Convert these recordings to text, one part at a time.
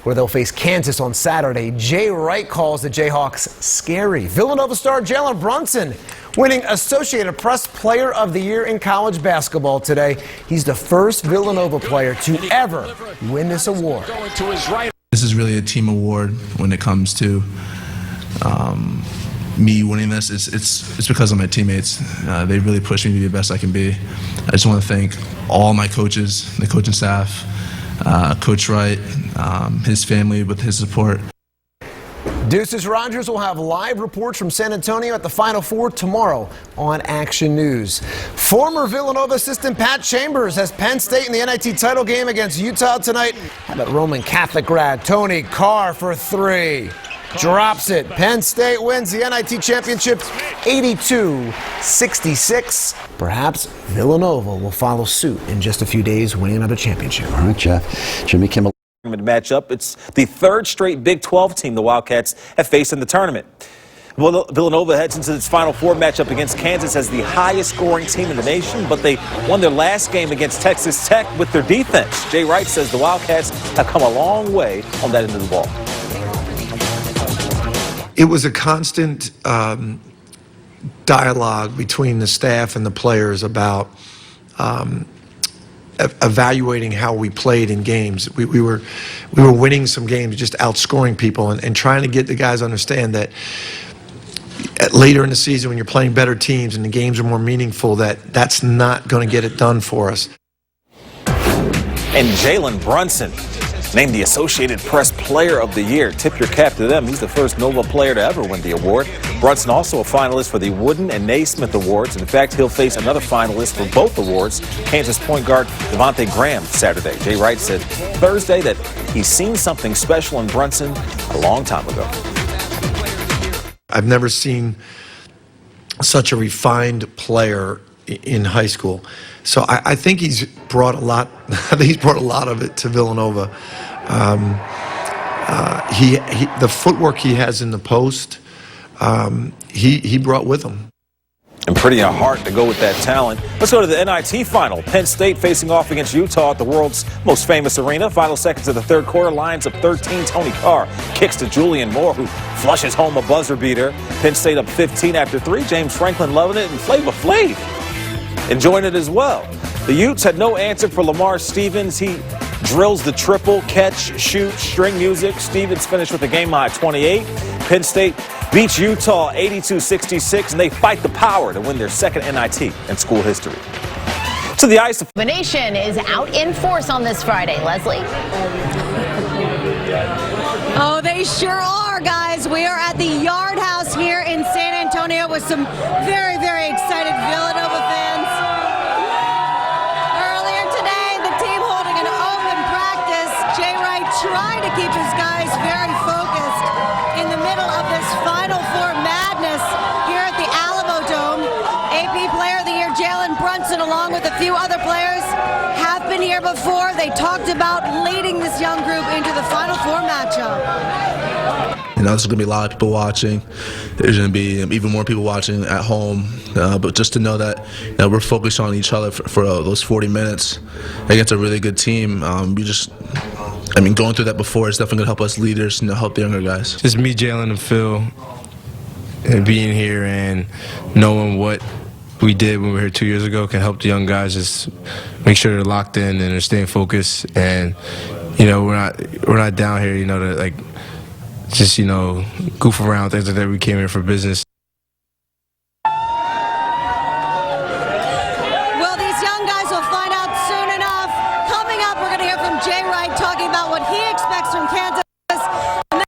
where they'll face Kansas on Saturday. Jay Wright calls the Jayhawks scary. Villanova star Jalen Brunson winning Associated Press Player of the Year in college basketball today. He's the first Villanova player to ever win this award. This is really a team award when it comes to me winning this. It's because of my teammates. They really push me to be the best I can be. I just want to thank all my coaches, the coaching staff, Coach Wright, his family with his support. Deuces Rogers will have live reports from San Antonio at the Final Four tomorrow on Action News. Former Villanova assistant Pat Chambers has Penn State in the NIT title game against Utah tonight. How about Roman Catholic grad Tony Carr for three? Drops it. Penn State wins the NIT championship 82-66. Perhaps Villanova will follow suit in just a few days, winning another championship. All right, Jeff. Jimmy Kimmel. Matchup. It's the third straight Big 12 team the Wildcats have faced in the tournament. Villanova heads into its Final Four matchup against Kansas as the highest scoring team in the nation, but they won their last game against Texas Tech with their defense. Jay Wright says the Wildcats have come a long way on that end of the ball. It was a constant dialogue between the staff and the players about evaluating how we played in games. We were winning some games, just outscoring people, and trying to get the guys to understand that later in the season when you're playing better teams and the games are more meaningful, that's not going to get it done for us. And Jalen Brunson named the Associated Press Player of the Year. Tip your cap to them. He's the first Nova player to ever win the award. Brunson also a finalist for the Wooden and Naismith Awards. In fact, he'll face another finalist for both awards, Kansas point guard Devontae Graham, Saturday. Jay Wright said Thursday that he's seen something special in Brunson a long time ago. I've never seen such a refined player in high school. So I think he's brought a lot. I think he's brought a lot of it to Villanova. The footwork he has in the post, he brought with him. And pretty hard to go with that talent. Let's go to the NIT final. Penn State facing off against Utah at the world's most famous arena. Final seconds of the third quarter. Lions up 13. Tony Carr kicks to Julian Moore, who flushes home a buzzer beater. Penn State up 15 after 3. James Franklin loving it, and Flavor Flav enjoying it as well. The Utes had no answer for Lamar Stevens. He drills the triple, catch, shoot, string music. Stevens finished with a game-high 28. Penn State beats Utah 82-66, and they fight the power to win their second NIT in school history. To the ice. The nation is out in force on this Friday. Leslie? Oh, they sure are, guys. We are at the Yard House here in San Antonio with some very, very excited Villanova fans. Earlier today, the team holding an open practice. Jay Wright trying to keep his guys very focused in the middle of this Final Four madness here at the Alamo Dome. AP Player of the Year Jalen Brunson, along with a few other players, have been here before. They talked about leading this young group into the Final Four matchup. You know, there's going to be a lot of people watching. There's going to be even more people watching at home. But just to know that we're focused on each other for those 40 minutes against a really good team, going through that before is definitely going to help us leaders and help the younger guys. Just me, Jalen, and Phil, and being here and knowing what we did when we were here 2 years ago can help the young guys just make sure they're locked in and they're staying focused. And we're not down here, to just goof around, things like that. We came here for business. Well, these young guys will find out soon enough. Coming up, we're going to hear from Jay Wright talking about what he expects from Kansas, and then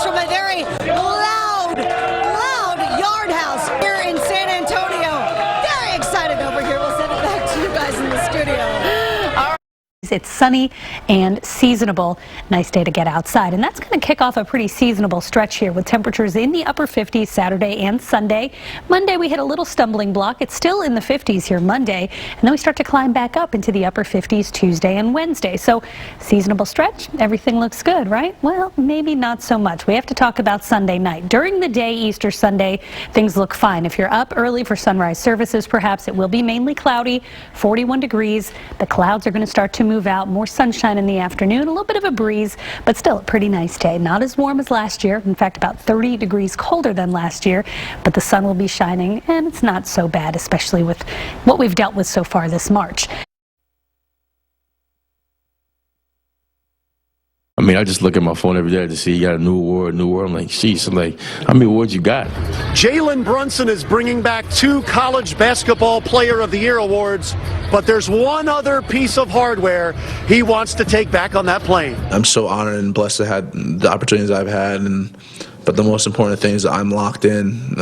from a very loud Yard House here in San Antonio. Very excited over here. We'll send it back to you guys in the studio. It's sunny and seasonable. Nice day to get outside. And that's going to kick off a pretty seasonable stretch here with temperatures in the upper 50s Saturday and Sunday. Monday we hit a little stumbling block. It's still in the 50s here Monday. And then we start to climb back up into the upper 50s Tuesday and Wednesday. So seasonable stretch. Everything looks good, right? Well, maybe not so much. We have to talk about Sunday night. During the day, Easter Sunday, things look fine. If you're up early for sunrise services, perhaps it will be mainly cloudy, 41 degrees. The clouds are going to start to move move out. More sunshine in the afternoon, a little bit of a breeze, but still a pretty nice day. Not as warm as last year. In fact, about 30 degrees colder than last year, but the sun will be shining, and it's not so bad, especially with what we've dealt with so far this March. I mean, I just look at my phone every day to see you got a new award, I'm like, sheesh, I'm like, how many awards you got? Jalen Brunson is bringing back 2 College Basketball Player of the Year awards, but there's one other piece of hardware he wants to take back on that plane. I'm so honored and blessed to have the opportunities I've had, but the most important thing is that I'm locked in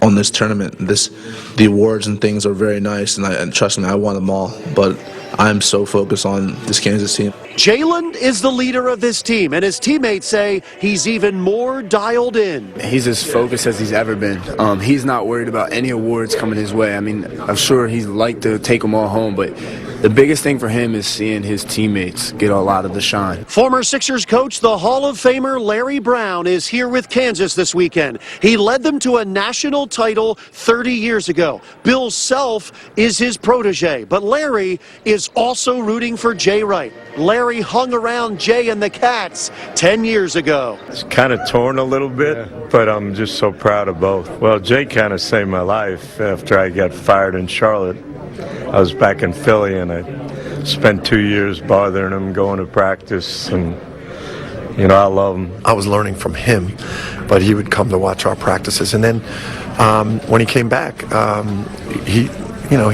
on this tournament. The awards and things are very nice, and trust me, I want them all, but I'm so focused on this Kansas team. Jalen is the leader of this team, and his teammates say he's even more dialed in. He's as focused as he's ever been. He's not worried about any awards coming his way. I mean, I'm sure he'd like to take them all home, but the biggest thing for him is seeing his teammates get a lot of the shine. Former Sixers coach, the Hall of Famer Larry Brown, is here with Kansas this weekend. He led them to a national title 30 years ago. Bill Self is his protege, but Larry is also rooting for Jay Wright. Larry hung around Jay and the Cats 10 years ago. It's kind of torn a little bit, but I'm just so proud of both. Well, Jay kind of saved my life after I got fired in Charlotte. I was back in Philly, and I spent 2 years bothering him, going to practice, and, you know, I love him. I was learning from him, but he would come to watch our practices. And then when he came back, he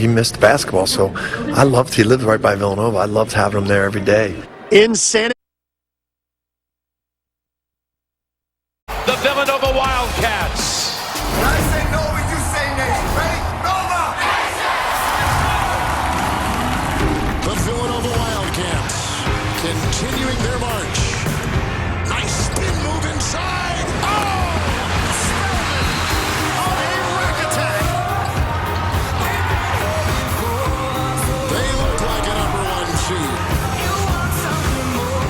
missed basketball, so he lived right by Villanova. I loved having him there every day. In San The Villanova Wildcats. When I say Nova, you say nation. Ready? Nova! The Villanova Wildcats continuing their march. Nice spin move inside. Oh! Spellman on a rack attack. They look like a #1 seed.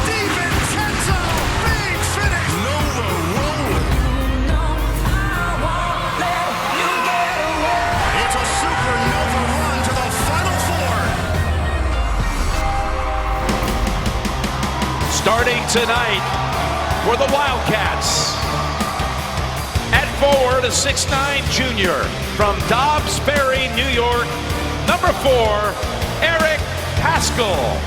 DiVincenzo, big finish. Nova rolling. It's a supernova run to the Final Four. Starting tonight for the Wildcats. At forward, a 6'9" junior from Dobbsbury, New York, number 4, Eric Haskell.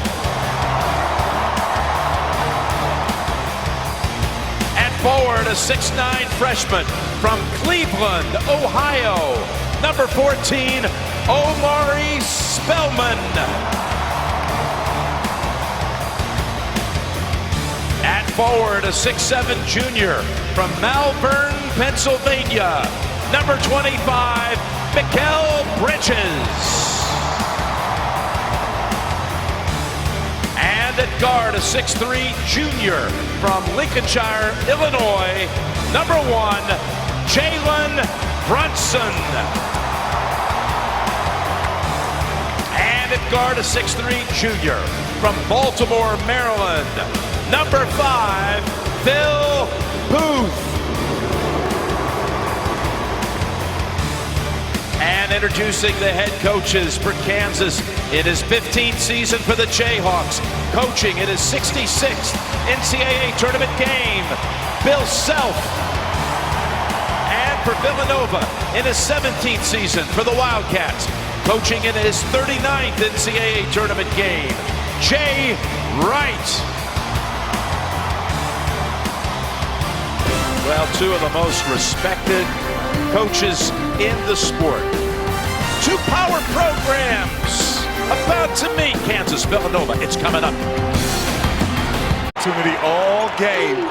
At forward, a 6'9" freshman from Cleveland, Ohio, number 14, Omari Spellman. At forward, a 6'7" junior from Malvern, Pennsylvania, number 25, Mikal Bridges. And at guard, a 6'3" junior from Lincolnshire, Illinois, number 1, Jalen Brunson. And at guard, a 6'3" junior from Baltimore, Maryland, number 5, Phil Booth. And introducing the head coaches for Kansas in his 15th season for the Jayhawks, coaching in his 66th NCAA tournament game, Bill Self. And for Villanova in his 17th season for the Wildcats, coaching in his 39th NCAA tournament game, Jay Wright. Well, 2 of the most respected coaches in the sport. 2 power programs about to meet Kansas Villanova. It's coming up. Opportunity all game.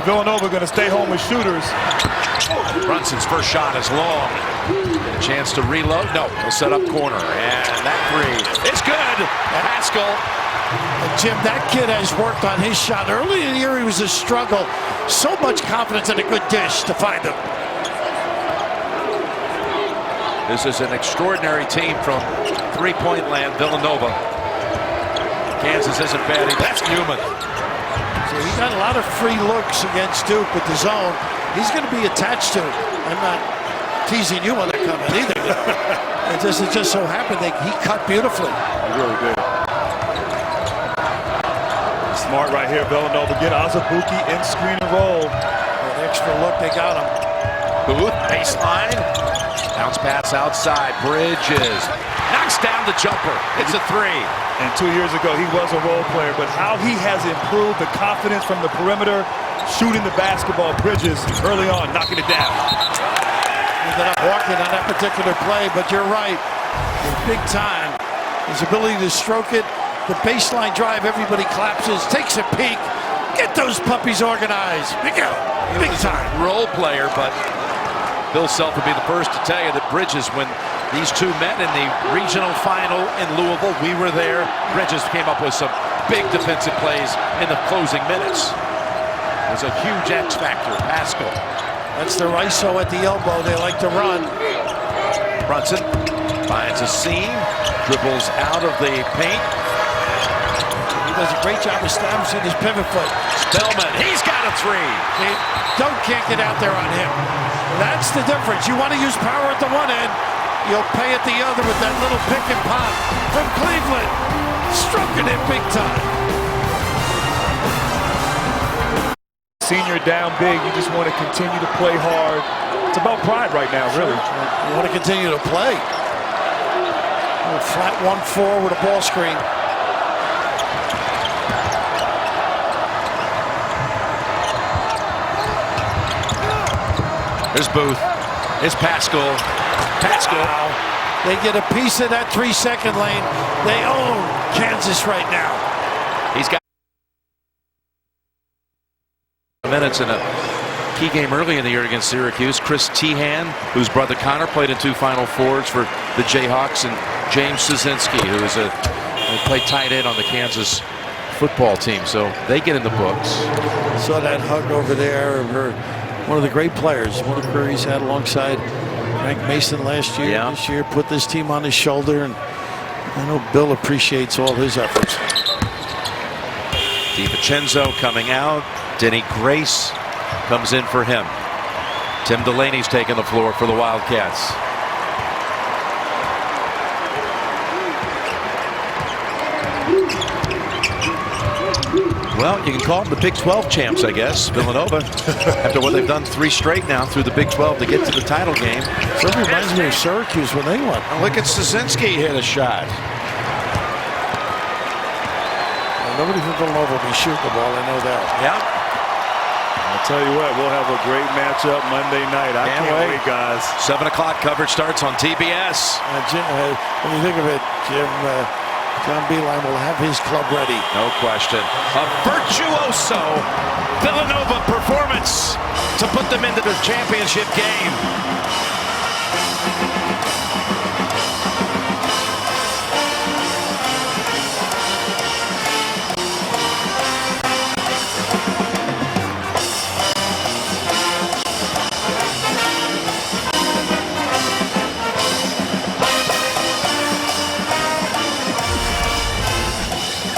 Villanova going to stay home with shooters. Brunson's first shot is long. A chance to reload. No, he'll set up corner. And that 3 is good. Haskell. Jim, that kid has worked on his shot. Early in the year, he was a struggle. So much confidence in a good dish to find him. This is an extraordinary team from three-point land, Villanova. Kansas isn't bad. That's Newman. So he got a lot of free looks against Duke with the zone. He's going to be attached to it. I'm not teasing you on that comment either. It just so happened that he cut beautifully. He really did. Smart right here. Villanova get Azubuike in screen and roll. An extra look, they got him. Booth, baseline. Bounce pass outside. Bridges. Knocks down the jumper. It's a three. And 2 years ago, he was a role player, but how he has improved the confidence from the perimeter, shooting the basketball. Bridges early on, knocking it down. Ended up walking on that particular play, but you're right. Big time. His ability to stroke it, the baseline drive, everybody collapses, takes a peek. Get those puppies organized. Big time. Role player, but Bill Self would be the first to tell you that Bridges, when these two met in the regional final in Louisville, we were there. Bridges came up with some big defensive plays in the closing minutes. It was a huge X factor. Pascal. That's their ISO at the elbow. They like to run. Brunson finds a seam, dribbles out of the paint. He does a great job establishing his pivot foot. Spellman, he's got a three. Can't get out there on him. That's the difference. You want to use power at the one end, you'll pay at the other with that little pick and pop from Cleveland. Stroking it big time. Senior down big, you just want to continue to play hard. It's about pride right now, really. You want to continue to play. Flat 1-4 with a ball screen. There's Booth. There's Pascal. Wow. They get a piece of that 3-second lane. They own Kansas right now. He's got minutes in a key game early in the year against Syracuse. Chris Tehan, whose brother Connor played in 2 Final Fours for the Jayhawks, and James Szynski, who is played tight end on the Kansas football team. So they get in the books. Saw that hug over there. One of the great players, one of the career he's had alongside Frank Mason last year. Yeah. This year put this team on his shoulder, and I know Bill appreciates all his efforts. DiVincenzo coming out. Denny Grace comes in for him. Tim Delaney's taking the floor for the Wildcats. Well, you can call them the Big 12 champs, I guess. Villanova, after what they've done 3 straight now through the Big 12 to get to the title game. Sort of reminds me of Syracuse when they won. Look at Szynski hit a shot. Nobody from Villanova will be shooting the ball, I know that. Yeah. I'll tell you what, we'll have a great matchup Monday night. I can't wait, guys. 7 o'clock coverage starts on TBS. Jim, when you think of it, Jim, John Beilein will have his club ready. No question. A virtuoso Villanova performance to put them into the championship game.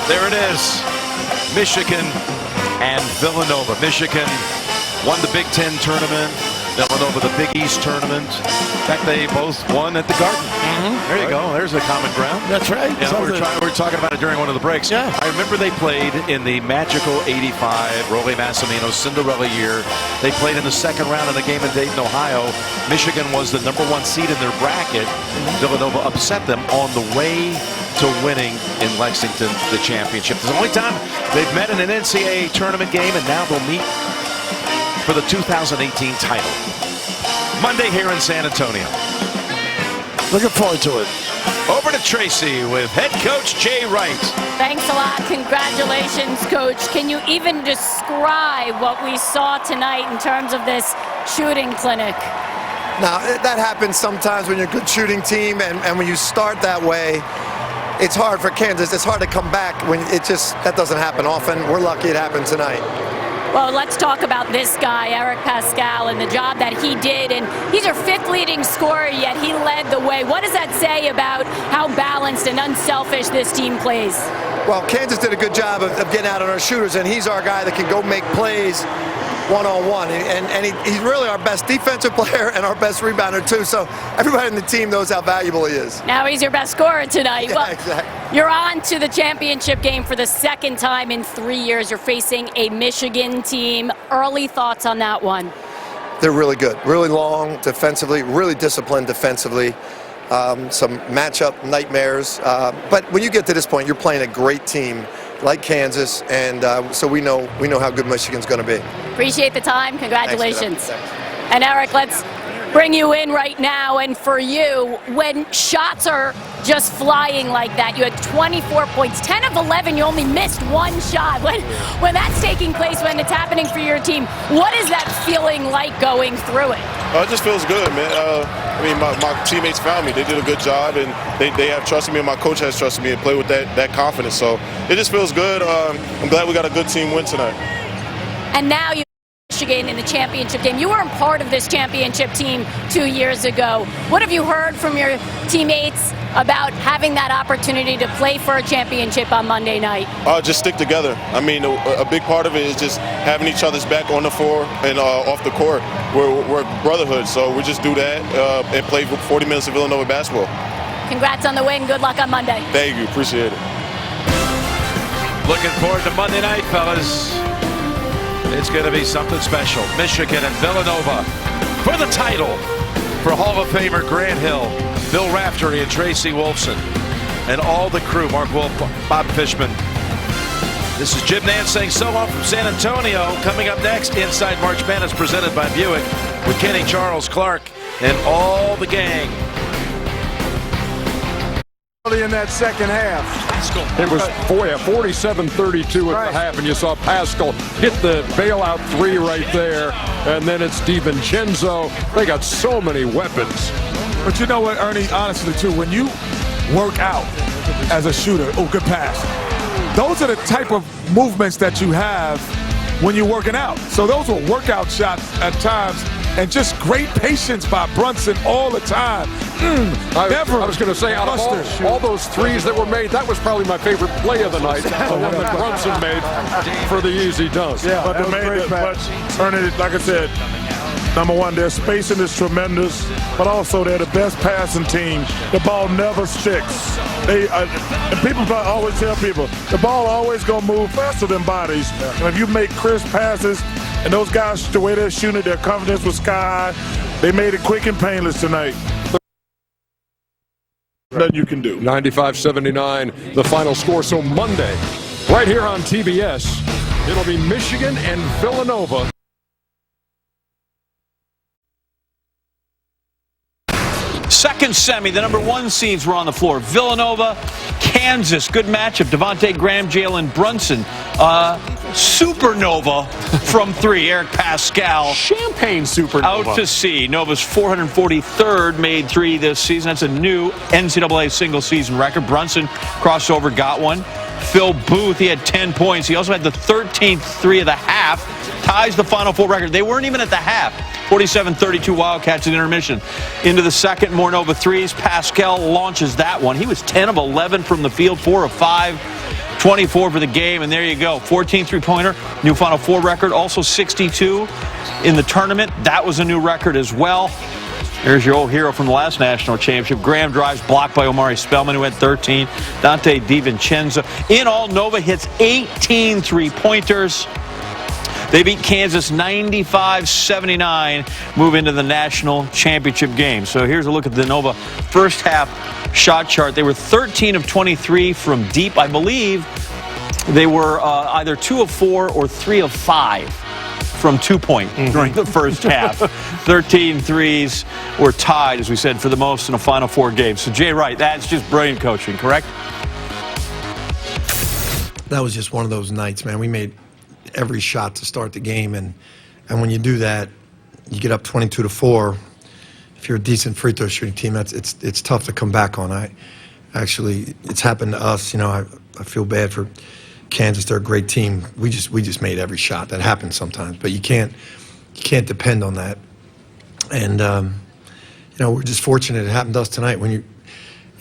There it is, Michigan and Villanova. Michigan won the Big Ten tournament, Villanova the Big East tournament. In fact, they both won at the Garden. There you go, there's a common ground. That's right. Yeah, we were talking about it during one of the breaks. Yeah. I remember they played in the magical '85 Rollie Massimino Cinderella year. They played in the second round of the game in Dayton, Ohio. Michigan was the #1 seed in their bracket. Villanova upset them on the way to winning in Lexington the championship. It's the only time they've met in an NCAA tournament game, and now they'll meet for the 2018 title. Monday here in San Antonio. Looking forward to it. Over to Tracy with head coach Jay Wright. Thanks a lot. Congratulations, Coach. Can you even describe what we saw tonight in terms of this shooting clinic? Now, that happens sometimes when you're a good shooting team, and when you start that way, it's hard for Kansas. It's hard to come back when that doesn't happen often. We're lucky it happened tonight. Well, let's talk about this guy, Eric Pascal, and the job that he did. And he's our 5th leading scorer, yet he led the way. What does that say about how balanced and unselfish this team plays? Well, Kansas did a good job of getting out on our shooters, and he's our guy that can go make plays one-on-one, and he's really our best defensive player and our best rebounder too. So everybody in the team knows how valuable he is. Now he's your best scorer tonight. Yeah, well, exactly. You're on to the championship game for the second time in 3 years. You're facing a Michigan team. Early thoughts on that one? They're really good, really long defensively, really disciplined defensively. Some matchup nightmares, but when you get to this point, you're playing a great team like Kansas, and so we know how good Michigan's going to be. Appreciate the time. Congratulations. Thanks. And Eric, let's bring you in right now. And for you, when shots are just flying like that, you had 24 points, 10 of 11. You only missed one shot. When that's taking place, when it's happening for your team, what is that feeling like going through it? It just feels good, man. I mean, my teammates found me. They did a good job, and they have trusted me, and my coach has trusted me and play with that confidence. So it just feels good. I'm glad we got a good team win tonight. And now you Michigan in the championship game. You weren't part of this championship team 2 years ago. What have you heard from your teammates about having that opportunity to play for a championship on Monday night? Just stick together. I mean, a big part of it is just having each other's back on the floor and off the court. We're brotherhood, so we just do that and play 40 minutes of Villanova basketball. Congrats on the win. Good luck on Monday. Thank you. Appreciate it. Looking forward to Monday night, fellas. It's going to be something special. Michigan and Villanova for the title. For Hall of Famer Grant Hill, Bill Raftery, and Tracy Wolfson, and all the crew, Mark Wolf, Bob Fishman. This is Jim Nantz saying so long from San Antonio. Coming up next, Inside March Madness presented by Buick with Kenny, Charles, Clark, and all the gang. In that second half. It was 47-32 at the half, and you saw Pascal hit the bailout three right there, and then it's DiVincenzo. They got so many weapons. But you know what, Ernie, honestly, too, when you work out as a shooter, good pass, those are the type of movements that you have when you're working out. So those were workout shots at times, and just great patience by Brunson all the time. I was going to say, out of all those threes that were made, that was probably my favorite play of the night, the one that Brunson made for the easy dunk. Yeah, but Ernie, like I said, number one, their spacing is tremendous, but also they're the best passing team. The ball never sticks. And people always tell people, the ball always going to move faster than bodies. And if you make crisp passes, and those guys, the way they're shooting it, their confidence was sky high. They made it quick and painless tonight. Nothing you can do. 95-79, the final score. So Monday, right here on TBS, it'll be Michigan and Villanova. Second semi, the number one seeds were on the floor. Villanova, Kansas, good matchup. Devontae Graham, Jalen Brunson. Supernova from three, Eric Pascal. Champagne Supernova. Out to sea. Nova's 443rd made three this season. That's a new NCAA single season record. Brunson crossed over, got one. Phil Booth, he had 10 points. He also had the 13th three of the half. Ties the Final Four record. They weren't even at the half. 47-32 Wildcats in intermission. Into the second, more Nova threes. Pascal launches that one. He was 10 of 11 from the field, 4 of 5, 24 for the game, and there you go. 14 three-pointer, new Final Four record. Also 62 in the tournament. That was a new record as well. There's your old hero from the last national championship. Graham drives, blocked by Omari Spellman, who had 13. Dante DiVincenzo. In all, Nova hits 18 three-pointers. They beat Kansas 95-79, move into the national championship game. So here's a look at the Nova first half shot chart. They were 13 of 23 from deep. I believe they were either 2 of 4 or 3 of 5 from 2-point during the first half. 13 threes were tied, as we said, for the most in a Final Four game. So Jay Wright, that's just brilliant coaching, correct? That was just one of those nights, man. We made every shot to start the game, and when you do that, you get up 22-4. If you're a decent free throw shooting team, it's tough to come back on. It's happened to us. You know, I feel bad for Kansas. They're a great team. We just made every shot. That happens sometimes, but you can't depend on that. And you know, we're just fortunate it happened to us tonight. When you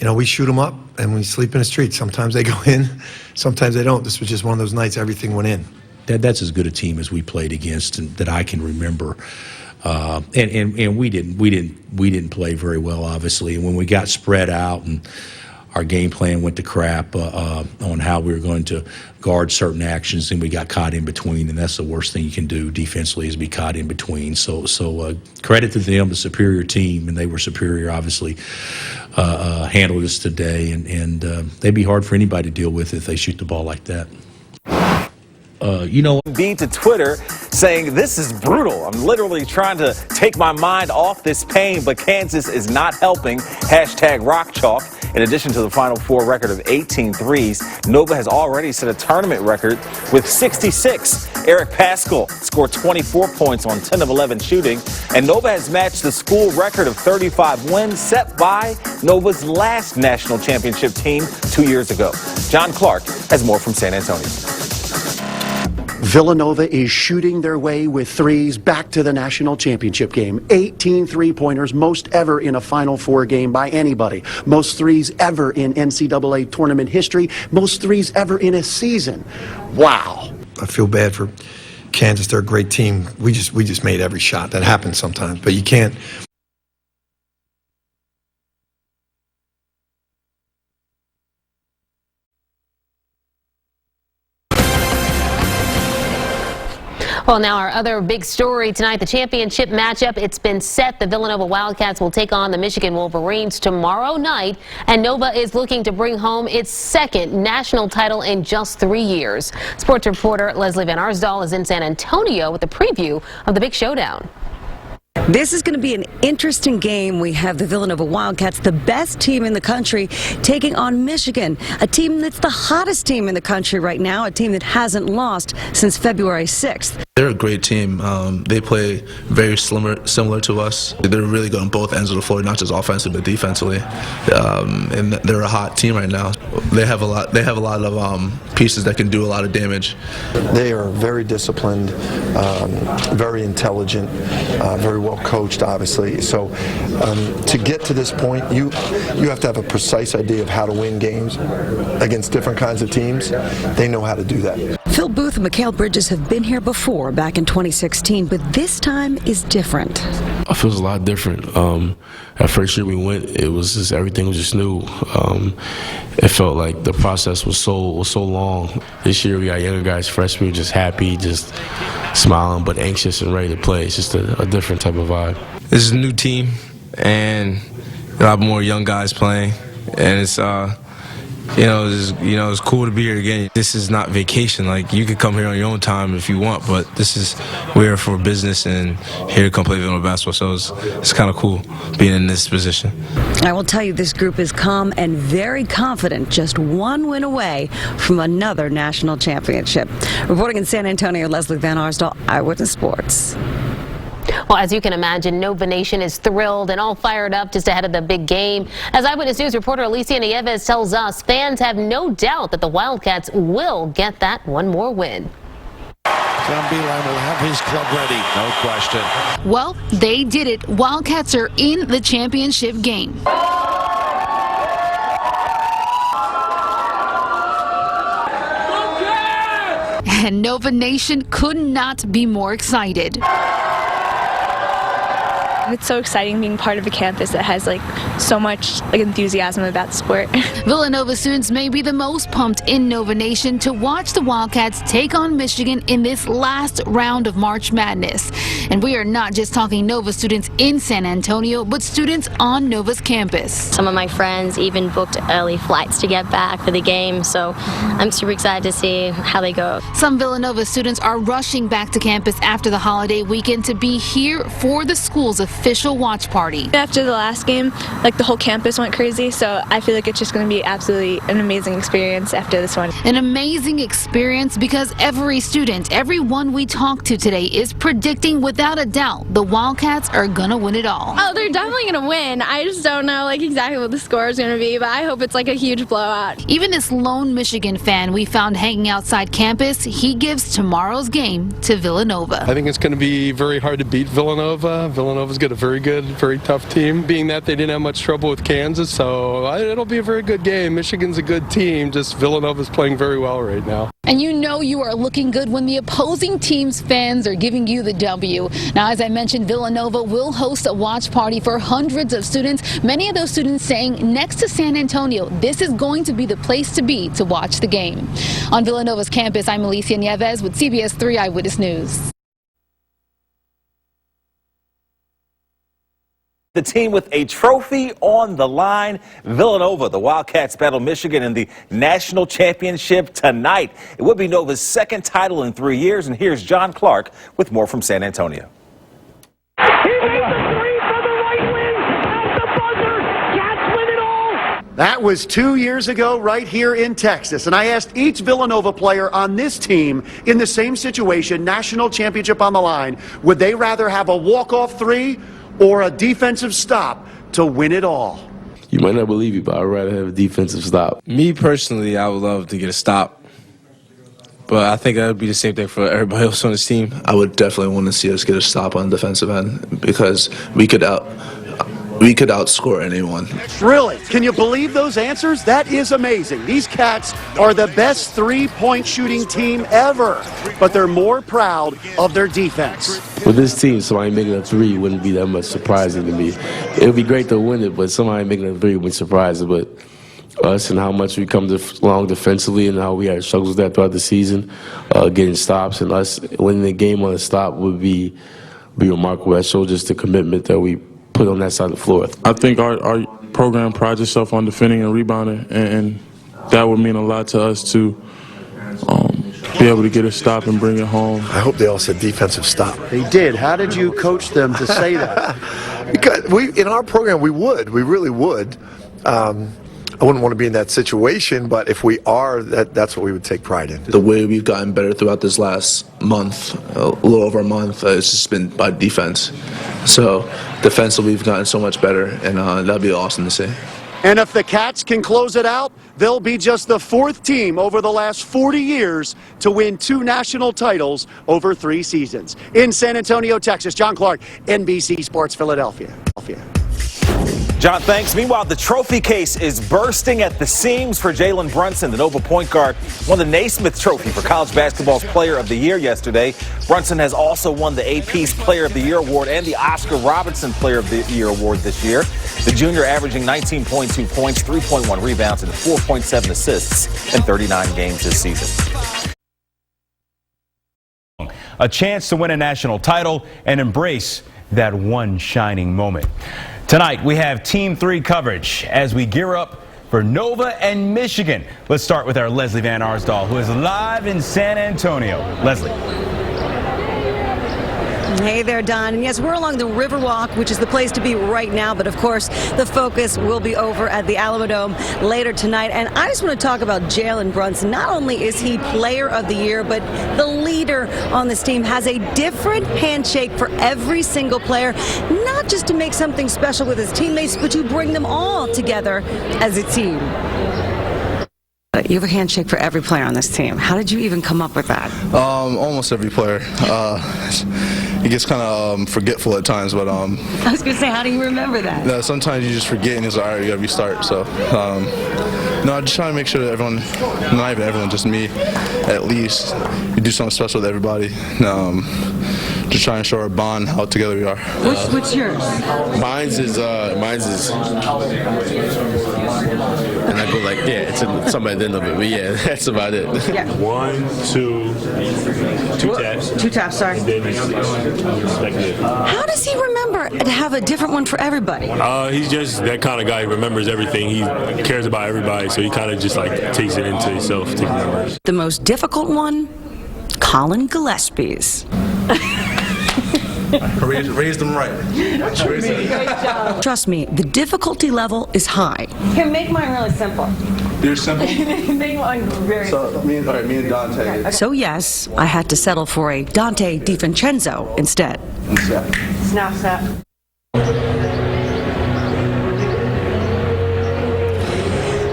know, we shoot them up and we sleep in the street. Sometimes they go in, sometimes they don't. This was just one of those nights everything went in. That's as good a team as we played against and that I can remember. And we didn't play very well, obviously. And when we got spread out and our game plan went to crap on how we were going to guard certain actions, and we got caught in between, and that's the worst thing you can do defensively is be caught in between. So credit to them, the superior team, and they were superior, obviously, handled us today, and they'd be hard for anybody to deal with if they shoot the ball like that. Be to Twitter saying, "This is brutal. I'm literally trying to take my mind off this pain, but Kansas is not helping." #RockChalk. In addition to the Final Four record of 18 threes, Nova has already set a tournament record with 66. Eric Paschal scored 24 points on 10 of 11 shooting, and Nova has matched the school record of 35 wins set by Nova's last national championship team 2 years ago. John Clark has more from San Antonio. Villanova is shooting their way with threes back to the national championship game. 18 three-pointers, most ever in a Final Four game by anybody. Most threes ever in NCAA tournament history. Most threes ever in a season. Wow. I feel bad for Kansas. They're a great team. We just made every shot. That happens sometimes, but you can't. Well, now our other big story tonight, the championship matchup. It's been set. The Villanova Wildcats will take on the Michigan Wolverines tomorrow night, and Nova is looking to bring home its second national title in just 3 years. Sports reporter Leslie Van Arsdal is in San Antonio with a preview of the big showdown. This is going to be an interesting game. We have the Villanova Wildcats, the best team in the country, taking on Michigan, a team that's the hottest team in the country right now, a team that hasn't lost since February 6th. They're a great team. They play very similar to us. They're really good on both ends of the floor, not just offensively but defensively. And they're a hot team right now. They have a lot of pieces that can do a lot of damage. They are very disciplined, very intelligent, very well coached, obviously. So to get to this point, you have to have a precise idea of how to win games against different kinds of teams. They know how to do that. Phil Booth and Mikal Bridges have been here before, back in 2016, but this time is different. It feels a lot different. At first year we went, it was just everything was just new. It felt like the process was so long. This year we got younger guys, freshmen, just happy, just smiling, but anxious and ready to play. It's just a different type of vibe. This is a new team, and a lot more young guys playing, and it's it's cool to be here again. This is not vacation. Like, you could come here on your own time if you want, but we're here for business and here to come play Villanova basketball. So it's kind of cool being in this position. I will tell you, this group is calm and very confident, just one win away from another national championship. Reporting in San Antonio, Leslie Van Arsdal, Eyewitness Sports. Well, as you can imagine, Nova Nation is thrilled and all fired up just ahead of the big game. As Eyewitness News reporter Alicia Nieves tells us, fans have no doubt that the Wildcats will get that one more win. John Beilein will have his club ready. No question. Well, they did it. Wildcats are in the championship game. And Nova Nation could not be more excited. It's so exciting being part of a campus that has so much enthusiasm about the sport. Villanova students may be the most pumped in Nova Nation to watch the Wildcats take on Michigan in this last round of March Madness. And we are not just talking Nova students in San Antonio, but students on Nova's campus. Some of my friends even booked early flights to get back for the game, so I'm super excited to see how they go. Some Villanova students are rushing back to campus after the holiday weekend to be here for the school's official watch party. After the last game, the whole campus went crazy, so I feel like it's just going to be absolutely an amazing experience after this one. An amazing experience because every student, everyone we talked to today is predicting without a doubt the Wildcats are going to win it all. Oh, they're definitely going to win. I just don't know exactly what the score is going to be, but I hope it's a huge blowout. Even this lone Michigan fan we found hanging outside campus, he gives tomorrow's game to Villanova. I think it's going to be very hard to beat Villanova. Villanova's got a very tough team, being that they didn't have much trouble with Kansas, so it'll be a very good game. Michigan's a good team, just Villanova's playing very well right now. And you know you are looking good when the opposing team's fans are giving you the W. Now, as I mentioned, Villanova will host a watch party for hundreds of students. Many of those students saying next to San Antonio, this is going to be the place to be to watch the game. On Villanova's campus, I'm Alicia Nieves with CBS 3 Eyewitness News. The team with a trophy on the line. Villanova, the Wildcats battle Michigan in the national championship tonight. It would be Nova's second title in 3 years. And here's John Clark with more from San Antonio. He made the three for the right wing. At the buzzer. Cats win it all. That was 2 years ago right here in Texas. And I asked each Villanova player on this team in the same situation, national championship on the line, would they rather have a walk-off three or a defensive stop to win it all? You might not believe it, but I'd rather have a defensive stop. Me personally, I would love to get a stop, but I think that would be the same thing for everybody else on this team. I would definitely want to see us get a stop on the defensive end because we could outscore anyone. Really? Can you believe those answers? That is amazing. These Cats are the best three-point shooting team ever, but they're more proud of their defense. With this team, somebody making a three wouldn't be that much surprising to me. It would be great to win it, but somebody making a three would be surprising. But us and how much we come along defensively and how we had struggles with that throughout the season, getting stops, and us winning the game on a stop would be remarkable. That shows just the commitment that we put on that side of the floor. I think our program prides itself on defending and rebounding, and that would mean a lot to us to be able to get a stop and bring it home. I hope they all said defensive stop. They did. How did you coach them to say that? Because in our program, we really would. I wouldn't want to be in that situation, but if we are, that's what we would take pride in. The way we've gotten better throughout this last month, a little over a month, it's just been by defense. So defensively, we've gotten so much better, and that'd be awesome to see. And if the Cats can close it out, they'll be just the fourth team over the last 40 years to win 2 national titles over 3 seasons. In San Antonio, Texas, John Clark, NBC Sports Philadelphia. John, thanks. Meanwhile, the trophy case is bursting at the seams for Jalen Brunson. The Nova point guard won the Naismith Trophy for college basketball's Player of the Year yesterday. Brunson has also won the AP's Player of the Year award and the Oscar Robertson Player of the Year award this year. The junior averaging 19.2 points, 3.1 rebounds, and 4.7 assists in 39 games this season. A chance to win a national title and embrace that one shining moment. Tonight, we have Team 3 coverage as we gear up for Nova and Michigan. Let's start with our Leslie Van Arsdal, who is live in San Antonio. Leslie. Hey there, Don. And yes, we're along the Riverwalk, which is the place to be right now. But of course, the focus will be over at the Alamo Dome later tonight. And I just want to talk about Jalen Brunson. Not only is he Player of the Year, but the leader on this team has a different handshake for every single player, not just to make something special with his teammates, but to bring them all together as a team. You have a handshake for every player on this team. How did you even come up with that? Almost every player. He gets kind of forgetful at times, but I was going to say, how do you remember that? Sometimes you just forget and it's like, all right, you got to restart. So, no, I just try to make sure that everyone, not even everyone, just me, at least, we do something special with everybody. Just try and show our bond, how together we are. What's yours? Mine's is, and I go like, yeah, it's somebody at the end of it, but yeah, that's about it. Yeah. 1, 2 taps. 2 taps, sorry. And then How does he remember to have a different one for everybody? He's just that kind of guy. He remembers everything. He cares about everybody, so he kind of just like takes it into himself to remember. The most difficult one, Colin Gillespie's. Raised them right. Trust me, the difficulty level is high. Here, make mine really simple. You're simple? Make mine very simple. Me and Dante. So yes, I had to settle for a Dante DiVincenzo instead. Snap, snap.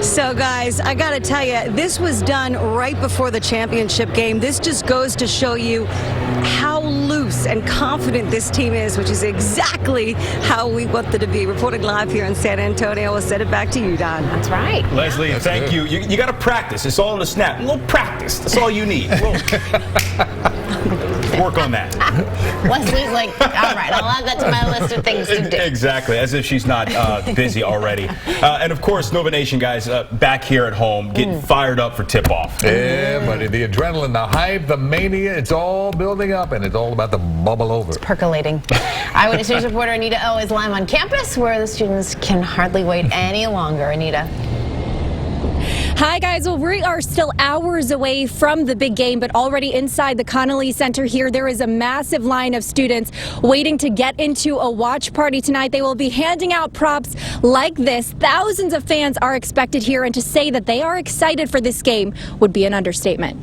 So, guys, I got to tell you, this was done right before the championship game. This just goes to show you how loose and confident this team is, which is exactly how we want them to be. Reporting live here in San Antonio, we'll send it back to you, Don. That's right. Leslie, thank you. You got to practice. It's all in the snap. A little practice. That's all you need. Work on that. Leslie's like, all right, I'll add that to my list of things to do. Exactly, as if she's not busy already. And of course, Nova Nation guys back here at home getting fired up for tip-off. Yeah, buddy, the adrenaline, the hype, the mania, it's all building up, and it's all about the bubble over. It's percolating. Eyewitness News reporter Anita O is live on campus where the students can hardly wait any longer. Anita. Hi, guys. Well, we are still hours away from the big game, but already inside the Connolly Center here, there is a massive line of students waiting to get into a watch party tonight. They will be handing out props like this. Thousands of fans are expected here, and to say that they are excited for this game would be an understatement.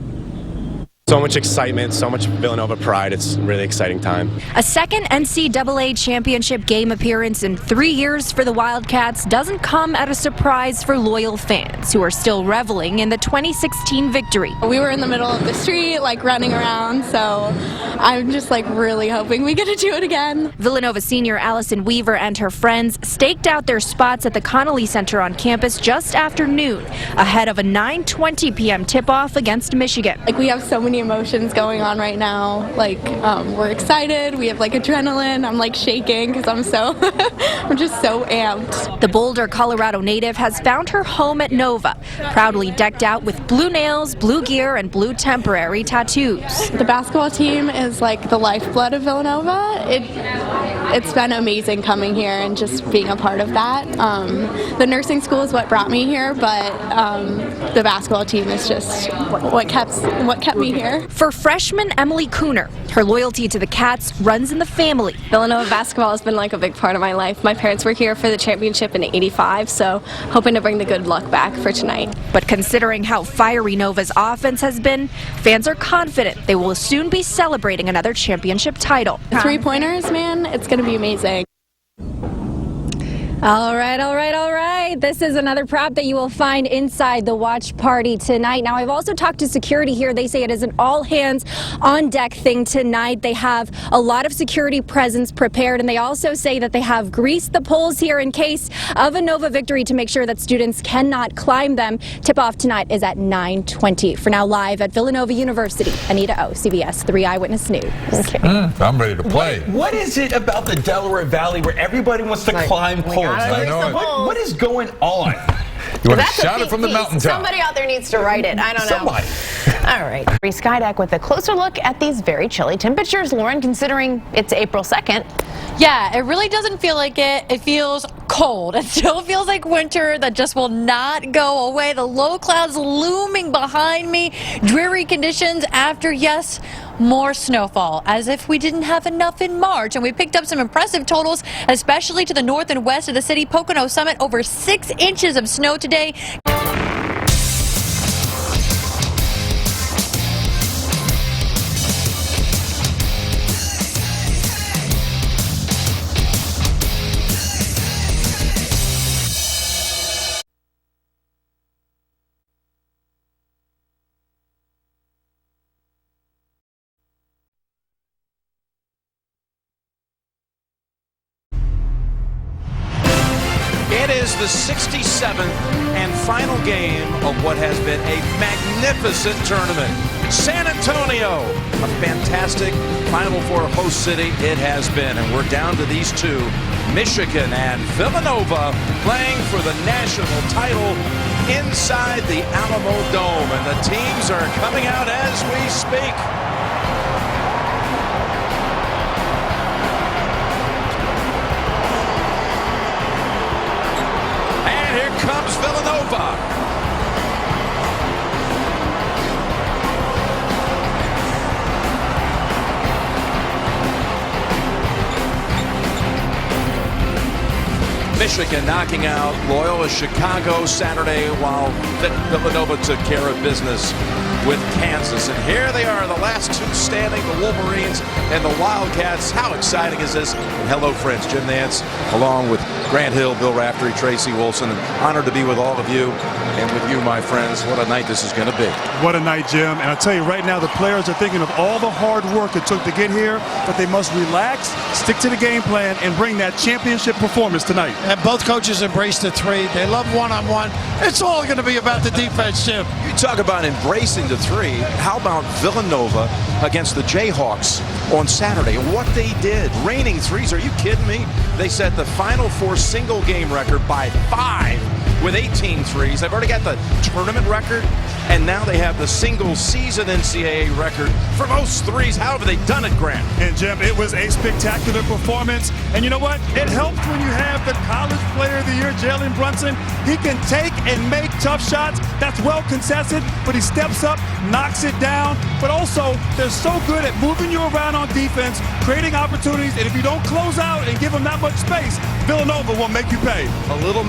So much excitement, so much Villanova pride. It's a really exciting time. A second NCAA championship game appearance in 3 years for the Wildcats doesn't come at a surprise for loyal fans who are still reveling in the 2016 victory. We were in the middle of the street, like running around, so I'm just like really hoping we get to do it again. Villanova senior Allison Weaver and her friends staked out their spots at the Connolly Center on campus just after noon, ahead of a 9:20 p.m. tip-off against Michigan. Like, we have so many emotions going on right now. Like, we're excited, we have like adrenaline, I'm like shaking because I'm just so amped. The Boulder, Colorado native has found her home at Nova, proudly decked out with blue nails, blue gear, and blue temporary tattoos. The basketball team is like the lifeblood of Villanova. It's been amazing coming here and just being a part of that. The nursing school is what brought me here, but the basketball team is just what kept me here. For freshman Emily Cooner, her loyalty to the Cats runs in the family. Villanova basketball has been like a big part of my life. My parents were here for the championship in '85, so hoping to bring the good luck back for tonight. But considering how fiery Nova's offense has been, fans are confident they will soon be celebrating another championship title. 3-pointers, man, it's going to be amazing. All right. This is another prop that you will find inside the watch party tonight. Now, I've also talked to security here. They say it is an all-hands-on-deck thing tonight. They have a lot of security presence prepared, and they also say that they have greased the poles here in case of a Nova victory to make sure that students cannot climb them. Tip-off tonight is at 9:20. For now, live at Villanova University, Anita O, CBS 3 Eyewitness News. Okay. I'm ready to play. What is it about the Delaware Valley where everybody wants to climb poles? What is going on? You want to shout it from the mountaintop. Somebody out there needs to write it. I don't know. Somebody. All right. Free Skydeck with a closer look at these very chilly temperatures, Lauren, considering it's April 2nd. Yeah, it really doesn't feel like it. It feels cold. It still feels like winter that just will not go away. The low clouds looming behind me. Dreary conditions after, yes, more snowfall, as if we didn't have enough in March. And we picked up some impressive totals, especially to the north and west of the city. Pocono Summit, over 6 inches of snow today. It is the 67th and final game of what has been a magnificent tournament. San Antonio, a fantastic Final Four host city it has been. And we're down to these two, Michigan and Villanova, playing for the national title inside the Alamo Dome. And the teams are coming out as we speak. Here comes Villanova. Michigan knocking out Loyola Chicago Saturday while Villanova took care of business with Kansas. And here they are, the last two standing, the Wolverines and the Wildcats. How exciting is this? And hello, friends. Jim Nance, along with Grant Hill, Bill Raftery, Tracy Wilson. And honored to be with all of you and with you, my friends. What a night this is going to be. What a night, Jim. And I tell you right now, the players are thinking of all the hard work it took to get here, but they must relax, stick to the game plan, and bring that championship performance tonight. And both coaches embrace the three. They love one-on-one. It's all going to be about the defense, Jim. You talk about embracing the three. How about Villanova against the Jayhawks on Saturday? And what they did, raining threes. Are you kidding me? They set the Final Four single game record by 5 with 18 threes. They've already got the tournament record, and now they have the single season NCAA record for most threes. How have they done it, Grant? And Jim, it was a spectacular performance. And you know what? It helps when you have the College Player of the Year, Jalen Brunson. He can take and make tough shots. That's well contested, but he steps up, knocks it down. But also, they're so good at moving you around on defense, creating opportunities, and if you don't close out and give them that much space, Villanova will make you pay. A little.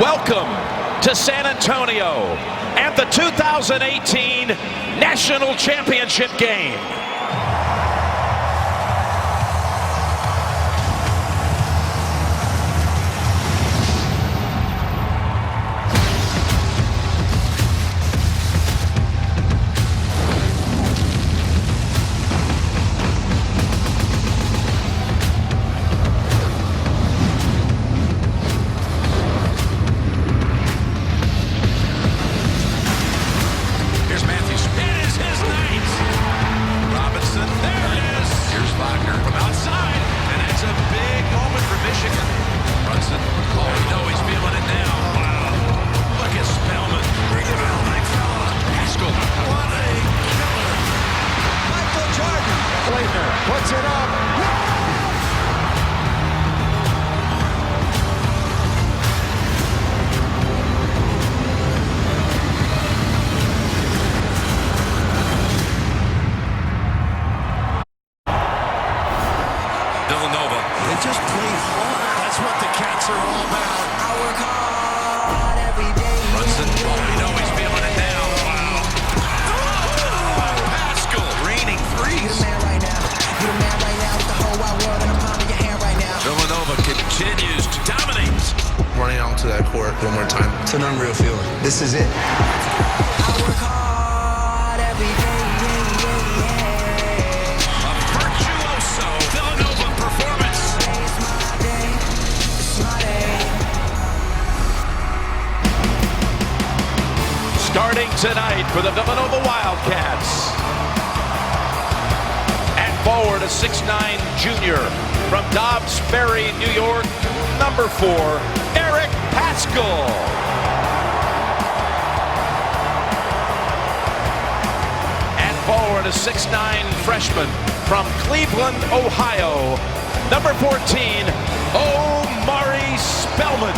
Welcome to San Antonio at the 2018 National Championship game. Puts it up. Villanova. They just play hard. That's what the Cats are all about. I work hard every day. Brunson, you know he's feeling it now. Wow. Pascal, raining threes. Villanova continues to dominate. Running out to that court one more time. It's an unreal feeling. This is it. I work hard every day. A virtuoso Villanova performance. It's my day. It's my day. Starting tonight for the Villanova Wildcats. At forward, a 6'9" junior from Dobbs Ferry, New York, number 4, Eric Pascal. At forward, a 6'9" freshman from Cleveland, Ohio, number 14, Omari Spellman.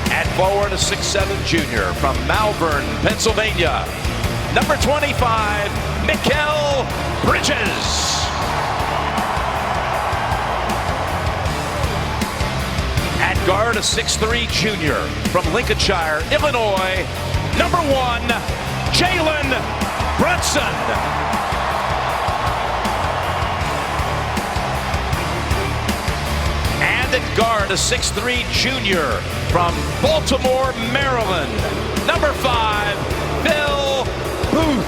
At forward, a 6'7" junior from Malvern, Pennsylvania, number 25, Mikal Bridges. At guard, a 6'3" junior from Lincolnshire, Illinois, number 1, Jalen Brunson. And at guard, a 6'3" junior from Baltimore, Maryland, number 5, Bill Booth.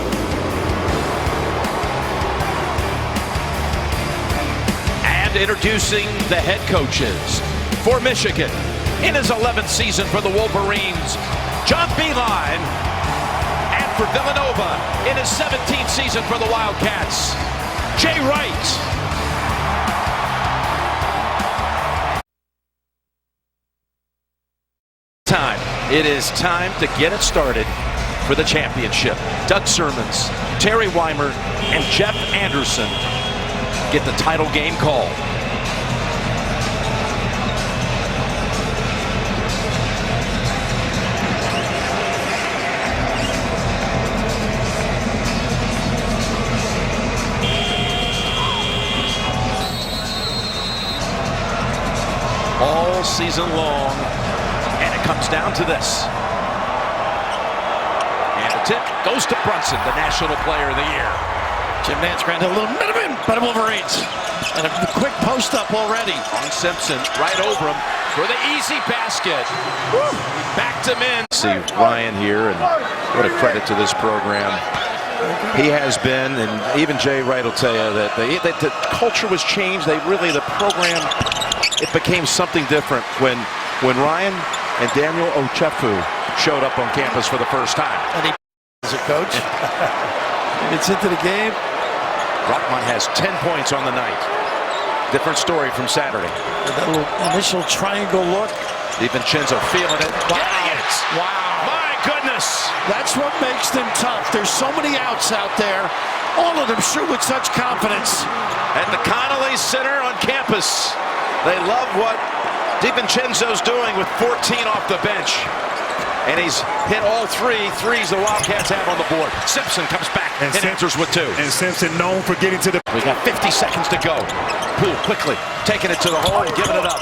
And introducing the head coaches for Michigan in his 11th season for the Wolverines, John Beilein. And for Villanova in his 17th season for the Wildcats, Jay Wright. It is time to get it started for the championship. Doug Sermons, Terry Weimer, and Jeff Anderson get the title game call. All season long, and it comes down to this. And the tip goes to Brunson, the National Player of the Year. Jim Nance granted a little minimum by the Wolverines. And a quick post-up already. On Simpson, right over him for the easy basket. Woo! Backed him in. See Ryan here, and what a credit to this program. He has been, and even Jay Wright will tell you that the culture was changed. The program, it became something different when Ryan and Daniel Ochefu showed up on campus for the first time. And he as a coach. He gets into the game. Rockmont has 10 points on the night. Different story from Saturday. That little initial triangle look. DiVincenzo feeling it. Wow. Getting it. Wow. My goodness. That's what makes them tough. There's so many outs out there. All of them shoot with such confidence. At the Connolly Center on campus, they love what DiVincenzo's doing with 14 off the bench. And he's hit all 3 threes the Wildcats have on the board. Simpson comes back and answers with 2. And Simpson known for getting to the... We got 50 seconds to go. Poole quickly taking it to the hole and giving it up.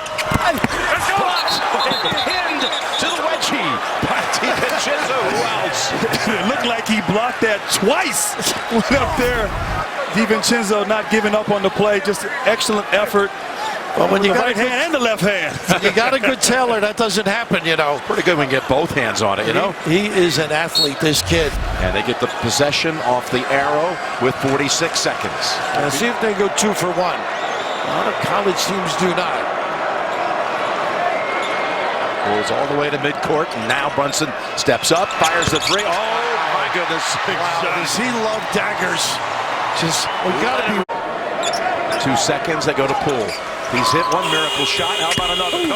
Blocked and pinned to the wedgie by DiVincenzo. Who else? It looked like he blocked that twice. Went up there. DiVincenzo not giving up on the play. Just excellent effort. Well, when you the got right hand and the left hand. You got a good tailor, that doesn't happen, you know. Pretty good when you get both hands on it, you know. He is an athlete, this kid. And they get the possession off the arrow with 46 seconds. And see if they go 2 for 1. A lot of college teams do not. Pulls all the way to midcourt, and now Brunson steps up, fires the 3. Oh, my goodness. Wow, does he love daggers? Just, we got to be... 2 seconds, they go to Poole. He's hit one miracle shot. How about another? They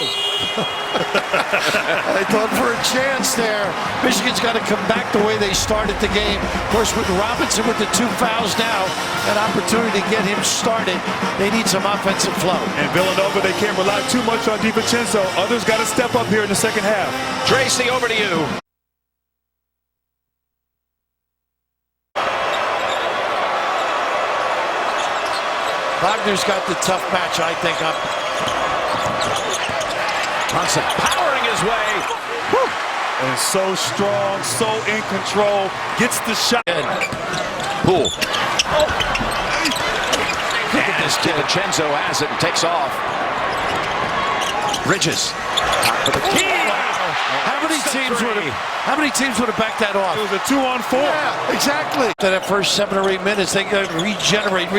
thought for a chance there. Michigan's got to come back the way they started the game. Of course, with Robinson with the 2 fouls now, an opportunity to get him started. They need some offensive flow. And Villanova, they can't rely too much on DiVincenzo. Others got to step up here in the second half. Tracy, over to you. Wagner's got the tough match, I think. Brunson powering his way. Whew. And so strong, so in control. Gets the shot. Poole. Oh. And DiVincenzo has it and takes off. Bridges. Top of the key. How many teams would have backed that off? It was a 2-on-4. Yeah, exactly. That first 7 or 8 minutes, they got to regenerate,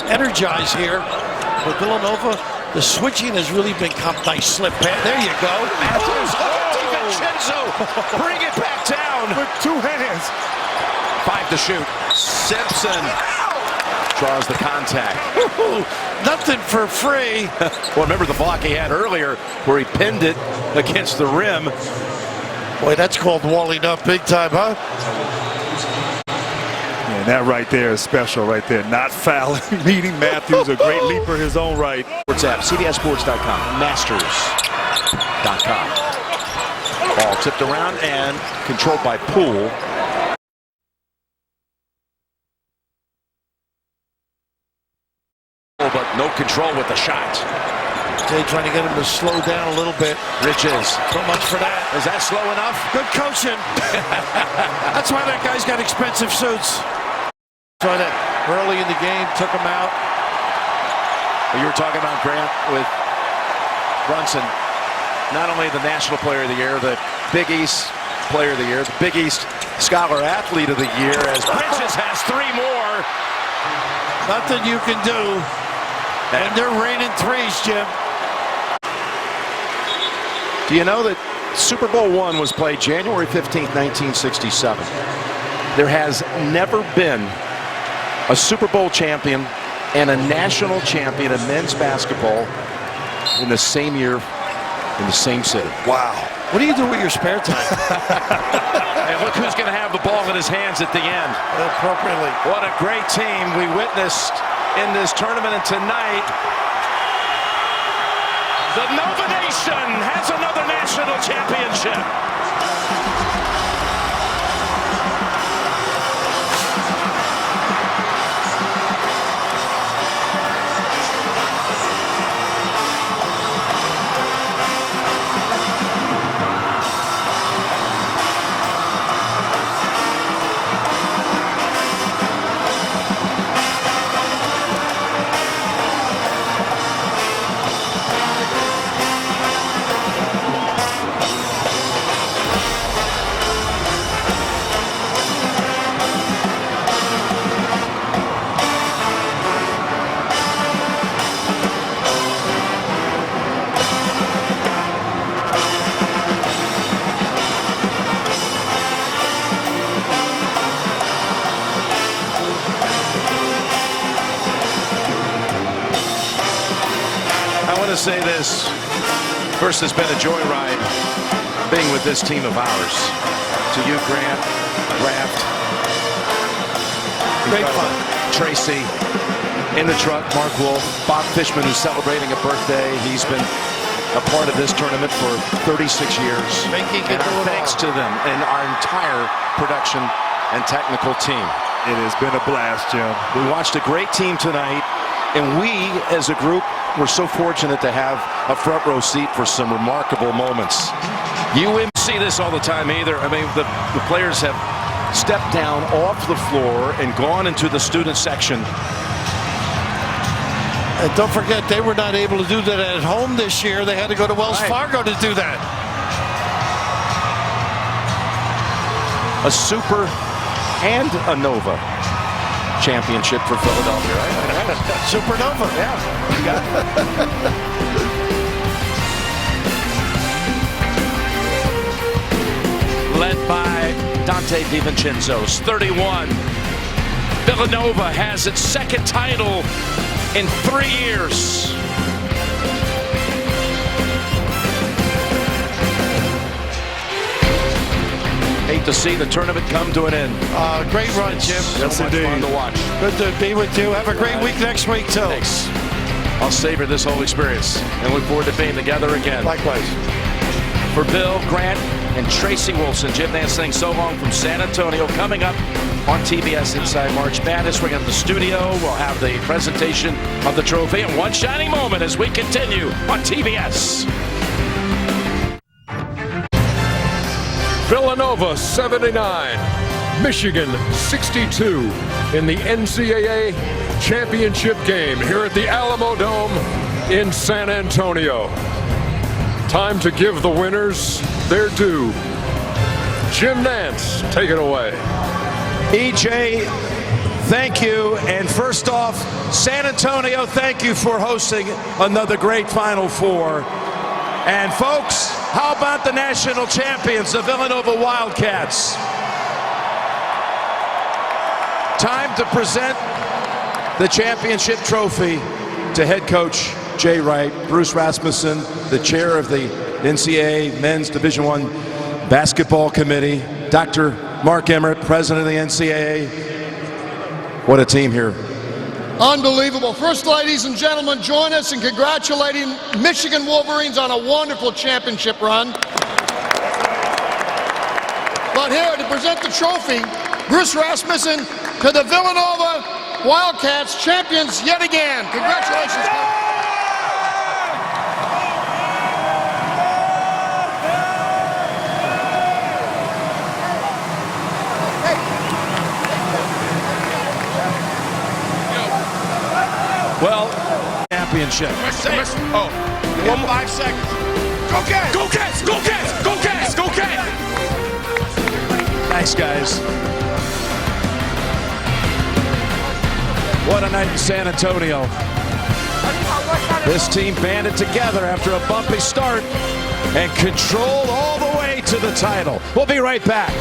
energize here. But Villanova, the switching has really become nice slip pass. There you go. DiVincenzo, bring it back down with 2 hands. 5 to shoot. Simpson draws the contact. Nothing for free. Well, remember the block he had earlier where he pinned it against the rim. Boy, that's called walling up big time, huh? And that right there is special right there. Not fouling, meeting Matthews, a great leaper his own right. Sports app, CBSSports.com, Masters.com. Ball tipped around and controlled by Poole. But no control with the shot. Jay trying to get him to slow down a little bit. Bridges. So much for that. Is that slow enough? Good coaching. That's why that guy's got expensive suits. So that early in the game took him out. You were talking about, Grant, with Brunson. Not only the National Player of the Year, the Big East Player of the Year, the Big East Scholar Athlete of the Year, as Bridges has 3 more. Nothing you can do. And they're raining 3s, Jim. Do you know that Super Bowl I was played January 15th, 1967? There has never been a Super Bowl champion and a national champion in men's basketball in the same year in the same city. Wow. What do you do with your spare time? And look who's going to have the ball in his hands at the end. Appropriately. What a great team we witnessed in this tournament. And tonight, the Nova Nation has another national championship. To say this, first, it's been a joyride being with this team of ours. To you, Grant, Raft, great fun. Tracy in the truck, Mark Wolf, Bob Fishman, who's celebrating a birthday. He's been a part of this tournament for 36 years. And our thanks to them and our entire production and technical team. It has been a blast, Jim. We watched a great team tonight, and we, as a group, we're so fortunate to have a front row seat for some remarkable moments. You wouldn't see this all the time either. I mean, the players have stepped down off the floor and gone into the student section. And don't forget, they were not able to do that at home this year. They had to go to Wells Fargo to do that. A Super and a Nova championship for Philadelphia, right? Supernova. Yeah, you got it. Led by Dante DiVincenzo's 31. Villanova has its second title in 3 years. Hate to see the tournament come to an end. Great run, Jim. Yes, so much fun to watch. Good to be with you. Have a great week next week, too. Thanks. I'll savor this whole experience and look forward to being together again. Likewise. For Bill, Grant, and Tracy Wilson, Jim Nance saying so long from San Antonio. Coming up on TBS Inside March Madness, we're going to the studio. We'll have the presentation of the trophy and one shining moment as we continue on TBS. Villanova 79, Michigan 62 in the NCAA championship game here at the Alamo Dome in San Antonio. Time to give the winners their due. Jim Nance, take it away. EJ, thank you. And first off, San Antonio, thank you for hosting another great Final Four. And folks, how about the national champions, the Villanova Wildcats? Time to present the championship trophy to head coach Jay Wright, Bruce Rasmussen, the chair of the NCAA Men's Division I Basketball Committee, Dr. Mark Emmert, president of the NCAA. What a team here. Unbelievable. First, ladies and gentlemen, join us in congratulating Michigan Wolverines on a wonderful championship run. But here to present the trophy, Bruce Rasmussen to the Villanova Wildcats, champions yet again. Congratulations, coach. Well, championship. Oh, 5 seconds. Go Cats! Go Cats! Go Cats! Go Cats! Go Cats! Thanks, guys. What a night in San Antonio. This team banded together after a bumpy start and controlled all the way to the title. We'll be right back.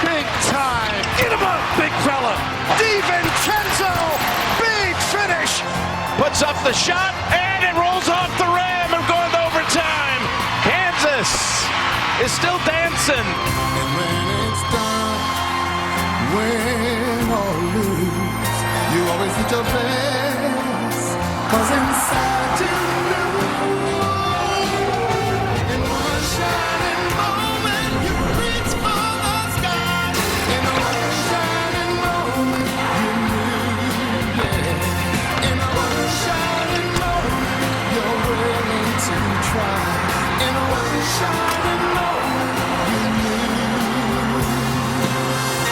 Big time Villanova, big fella. DiVincenzo, big finish. Puts up the shot, and it rolls off the rim and going to overtime. Kansas is still dancing. And when it's done, win or lose, you always did your best, 'cause inside you knew. In one shining moment, you reach for the sky. In one shining moment, you knew, yeah. In one shining moment, you're willing to try. In one shining moment, you knew.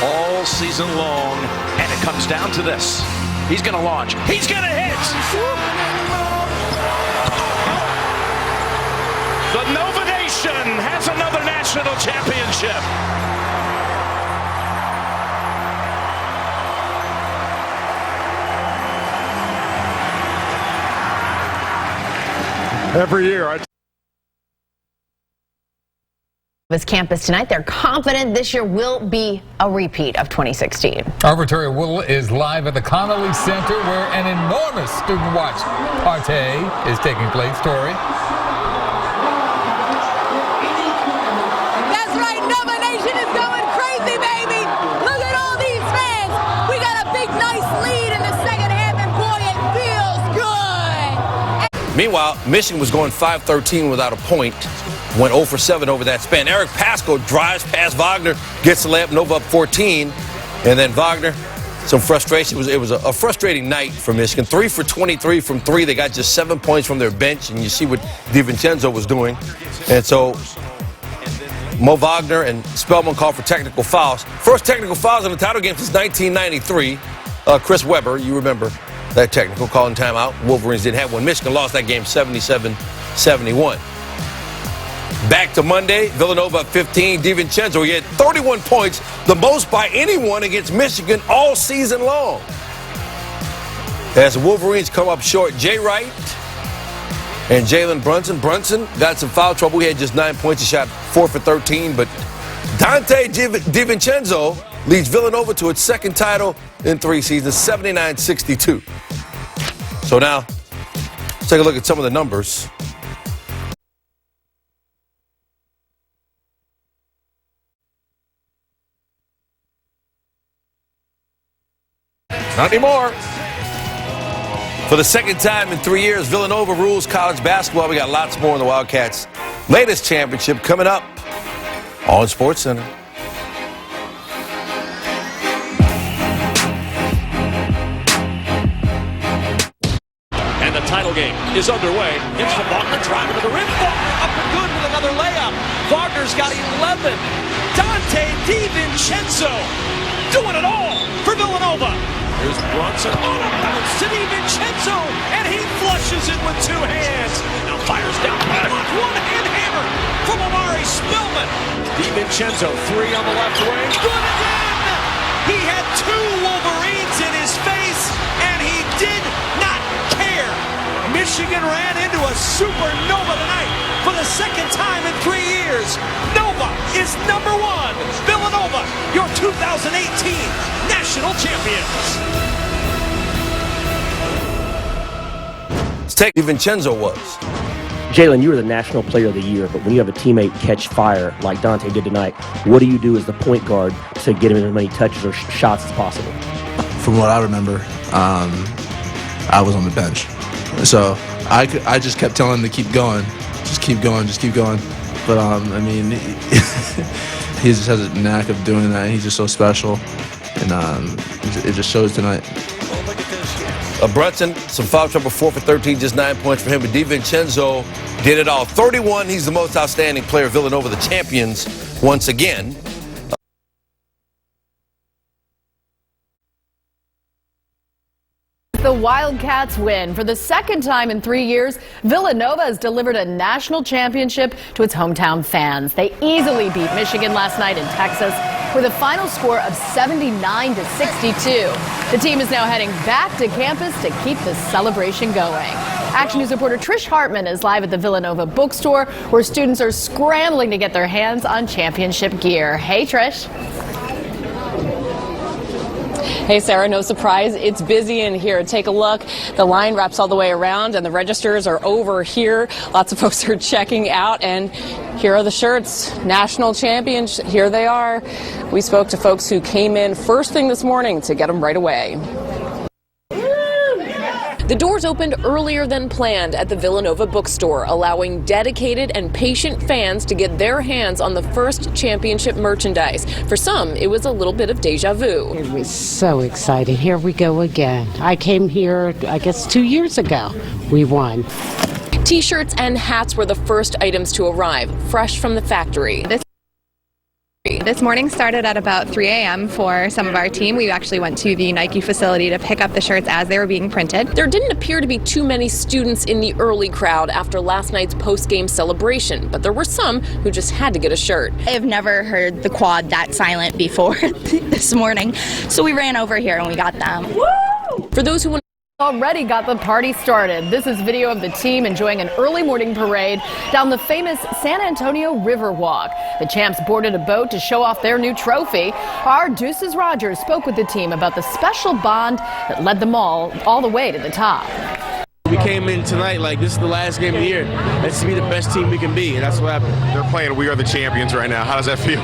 All season long, and it comes down to this. He's going to launch. He's going to hit. The Nova Nation has another national championship. Every year, This campus tonight, they're confident this year will be a repeat of 2016. Our Victoria Woodle is live at the Connolly Center where an enormous student watch party is taking place. Tori. That's right, Nova Nation is going crazy, baby. Look at all these fans. We got a big, nice lead in the second half, and boy, it feels good. Meanwhile, Michigan was going 5-13 without a point. Went 0 for 7 over that span. Eric Pasco drives past Wagner, gets the layup, Nova up 14. And then Wagner, some frustration. It was a frustrating night for Michigan. 3 for 23 from 3. They got just 7 points from their bench, and you see what DiVincenzo was doing. And so Mo Wagner and Spellman called for technical fouls. First technical fouls in the title game since 1993. Chris Webber, you remember that technical, calling timeout. Wolverines didn't have one. Michigan lost that game 77-71. Back to Monday, Villanova at 15. DiVincenzo, he had 31 points, the most by anyone against Michigan all season long. As the Wolverines come up short, Jay Wright and Jalen Brunson. Brunson got some foul trouble. He had just 9 points. He shot 4 for 13. But Dante DiVincenzo leads Villanova to its second title in 3 seasons, 79-62. So now, let's take a look at some of the numbers. Not anymore. For the second time in 3 years, Villanova rules college basketball. We got lots more on the Wildcats' latest championship coming up on SportsCenter. And the title game is underway. It's the Wagner driving to the rim. Wagner up and good with another layup. Wagner's got 11. Dante DiVincenzo doing it all for Villanova. Here's Brunson on a bounce to DiVincenzo, and he flushes it with 2 hands. Now fires down, one-hand hammer from Omari Spillman. DiVincenzo, 3 on the left wing. Good again! He had 2 Wolverines in his face, and he did not care. Michigan ran into a supernova tonight for the second time in 3 years. Nova is number 1. Villanova, your 2018 national champions. Let's take DiVincenzo was. Jalen, you were the National Player of the Year, but when you have a teammate catch fire like Dante did tonight, what do you do as the point guard to get him as many touches or shots as possible? From what I remember, I was on the bench. So I just kept telling him to keep going. Just keep going, just keep going. But, I mean, he just has a knack of doing that. He's just so special. And it just shows tonight. Brunson, some foul trouble, 4 for 13, just 9 points for him. But DiVincenzo did it all. 31, he's the most outstanding player. Villanova, the champions, once again. The Wildcats win. For the second time in 3 years, Villanova has delivered a national championship to its hometown fans. They easily beat Michigan last night in Texas with a final score of 79-62. The team is now heading back to campus to keep the celebration going. Action News reporter Trish Hartman is live at the Villanova bookstore, where students are scrambling to get their hands on championship gear. Hey, Trish. Hey, Sarah, no surprise. It's busy in here. Take a look. The line wraps all the way around, and the registers are over here. Lots of folks are checking out, and here are the shirts. National champions, here they are. We spoke to folks who came in first thing this morning to get them right away. The doors opened earlier than planned at the Villanova bookstore, allowing dedicated and patient fans to get their hands on the first championship merchandise. For some, it was a little bit of deja vu. It was so exciting. Here we go again. I came here, I guess, 2 years ago. We won. T-shirts and hats were the first items to arrive, fresh from the factory. This morning started at about 3 a.m. for some of our team. We actually went to the Nike facility to pick up the shirts as they were being printed. There didn't appear to be too many students in the early crowd after last night's post-game celebration, but there were some who just had to get a shirt. I've never heard the quad that silent before this morning, so we ran over here and we got them. Woo! For those who already got the party started. This is video of the team enjoying an early morning parade down the famous San Antonio River Walk. The champs boarded a boat to show off their new trophy. Our Deuces Rogers spoke with the team about the special bond that led them all the way to the top. We came in tonight like this is the last game of the year. Let's be the best team we can be, and that's what happened. They're playing We Are the Champions right now. How does that feel?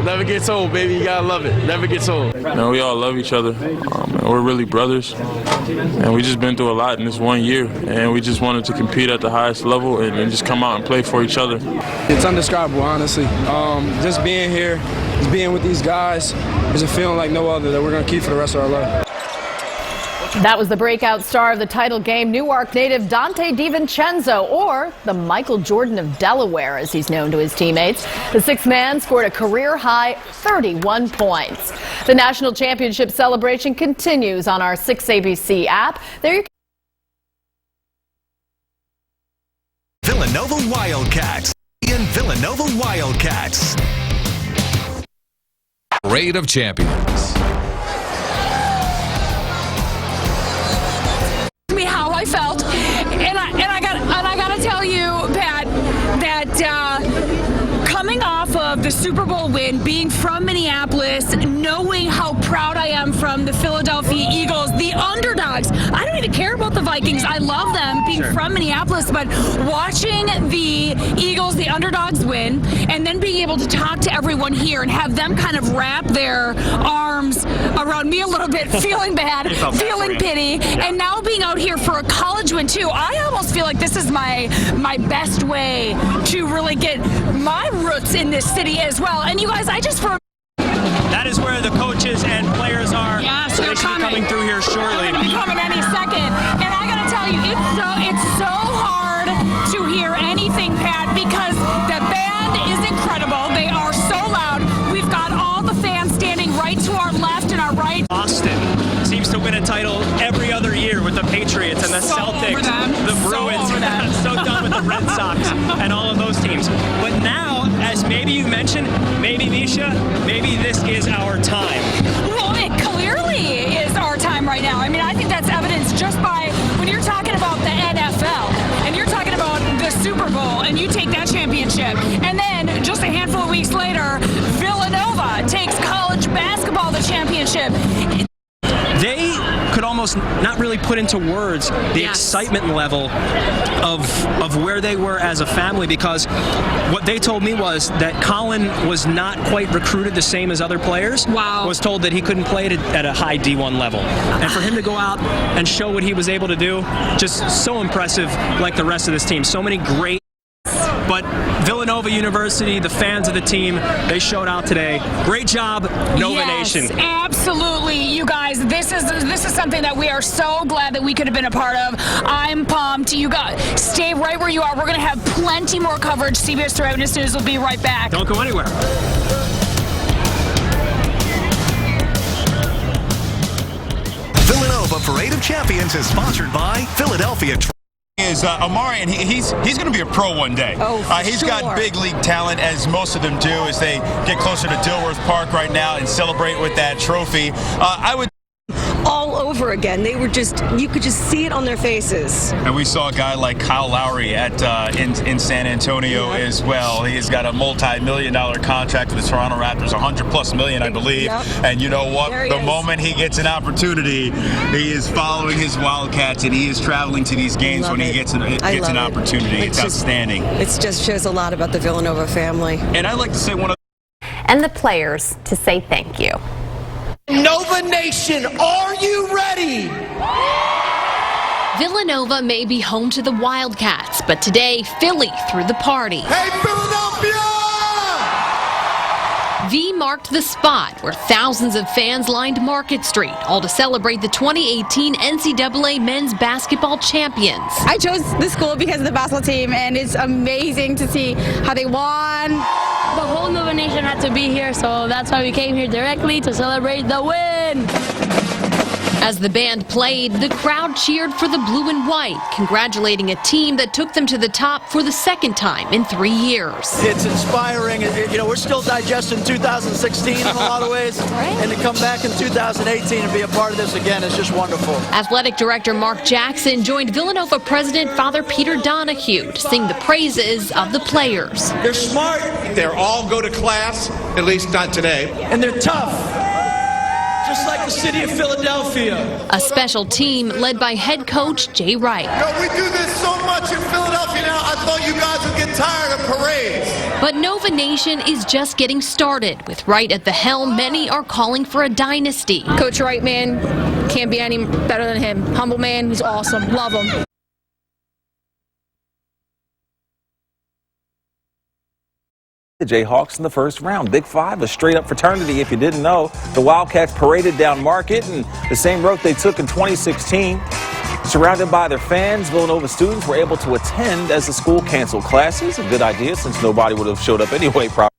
Never gets old, baby. You gotta love it. Never gets old. No, we all love each other. And we're really brothers, and we just been through a lot in this 1 year, and we just wanted to compete at the highest level and just come out and play for each other. It's indescribable, honestly. Just being here, just being with these guys, is a feeling like no other that we're gonna keep for the rest of our life. That was the breakout star of the title game, Newark native Dante DiVincenzo, or the Michael Jordan of Delaware, as he's known to his teammates. The sixth man scored a career-high 31 points. The national championship celebration continues on our 6ABC app. There you can Villanova Wildcats. In Villanova Wildcats. Parade of Champions. Me how I felt, and I gotta tell you, Pat, that coming off of the Super Bowl win, being from Minneapolis, knowing how proud I am from the Philadelphia Eagles, the underdogs. I don't even care about the Vikings. I love them being from Minneapolis, but watching the Eagles, the underdogs win, and then being able to talk to everyone here and have them kind of wrap their arms around me a little bit, feeling bad, feeling pity, and now being out here for a college win too. I almost feel like this is my best way to really get my roots in this city as well. And you guys, that is where the coaches and players are. Yes, they should be coming through here shortly. They're going to be coming any second. And I got to tell you, it's so hard to hear anything, Pat, because the band is incredible. They are so loud. We've got all the fans standing right to our left and our right. Boston seems to win a title every other year with the Patriots and the Celtics, the Bruins. So done with the Red Sox and all of those teams. But now, as maybe you mentioned, maybe Misha, maybe this is our time. Well, it clearly is our time right now. I mean, I think that's evidenced just by when you're talking about the NFL and you're talking about the Super Bowl and you take that championship. And then just a handful of weeks later, Villanova takes college basketball the championship. They could almost not really put into words the excitement level of where they were as a family, because what they told me was that Colin was not quite recruited the same as other players. Wow. Was told that he couldn't play at a high D1 level. And for him to go out and show what he was able to do, just so impressive, like the rest of this team. So many great. But Villanova University, the fans of the team, they showed out today. Great job, Nova Nation. Absolutely, you guys. This is something that we are so glad that we could have been a part of. I'm pumped. You guys, stay right where you are. We're going to have plenty more coverage. CBS 3 Eyewitness News will be right back. Don't go anywhere. Villanova Parade of Champions is sponsored by Philadelphia. Is Amari, and he's going to be a pro one day. He's got big league talent, as most of them do, as they get closer to Dilworth Park right now and celebrate with that trophy. I would. all over again. They were just, you could just see it on their faces. And we saw a guy like Kyle Lowry at in San Antonio as well. He's got a multi-million-dollar contract with the Toronto Raptors, $100+ million, I believe. And you know what? The moment he gets an opportunity, he is following his Wildcats, and he is traveling to these games when he gets an opportunity. It's outstanding. It just shows a lot about the Villanova family. And I'd like to say one of and the players to say thank you. Nova Nation, are you ready? Villanova may be home to the Wildcats, but today Philly threw the party. Hey, Philadelphia! V marked the spot where thousands of fans lined Market Street, all to celebrate the 2018 NCAA men's basketball champions. I chose this school because of the basketball team, and it's amazing to see how they won. The whole Nova Nation had to be here, so that's why we came here directly to celebrate the win. As the band played, the crowd cheered for the blue and white, congratulating a team that took them to the top for the second time in 3 years. It's inspiring. You know, we're still digesting 2016 in a lot of ways, and to come back in 2018 and be a part of this again is just wonderful. Athletic Director Mark Jackson joined Villanova President Father Peter Donahue to sing the praises of the players. They're smart. They all go to class, at least not today. And they're tough. Just like the city of Philadelphia. A special team led by head coach Jay Wright. We do this so much in Philadelphia now, I thought you guys would get tired of parades. But Nova Nation is just getting started. With Wright at the helm, many are calling for a dynasty. Coach Wright, man, can't be any better than him. Humble man, he's awesome. Love him. The Jayhawks in the first round. Big Five, a straight-up fraternity if you didn't know. The Wildcats paraded down Market and the same route they took in 2016. Surrounded by their fans, Villanova students were able to attend as the school canceled classes. A good idea since nobody would have showed up anyway, probably.